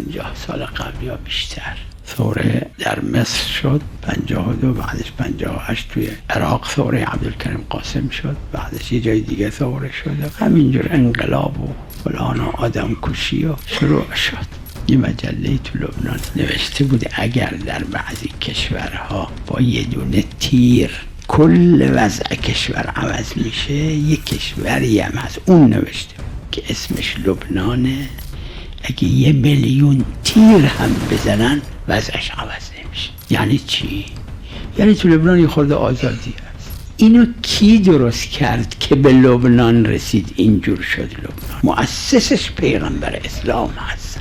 50 سال قبل یا بیشتر. ثوره در مصر شد 52، بعدش 58 توی عراق ثوره عبدالکریم قاسم شد، بعدش یه جای دیگه ثوره شد، همینجور انقلاب و فلان و آدم کشی و شروع شد. یه مجله تو لبنان نوشته بود اگر در بعضی کشورها با یه دونه تیر کل وضع کشور عوض میشه، یه کشوری هم هست اون نوشته که اسمش لبنانه، اگه 1 میلیون تیر هم بزنن وضعش عوض نمیشه. یعنی چی؟ یعنی تو لبنان یه خورده آزادی هست. اینو کی درست کرد که به لبنان رسید اینجور شد لبنان؟ مؤسسش پیغمبر اسلام هست.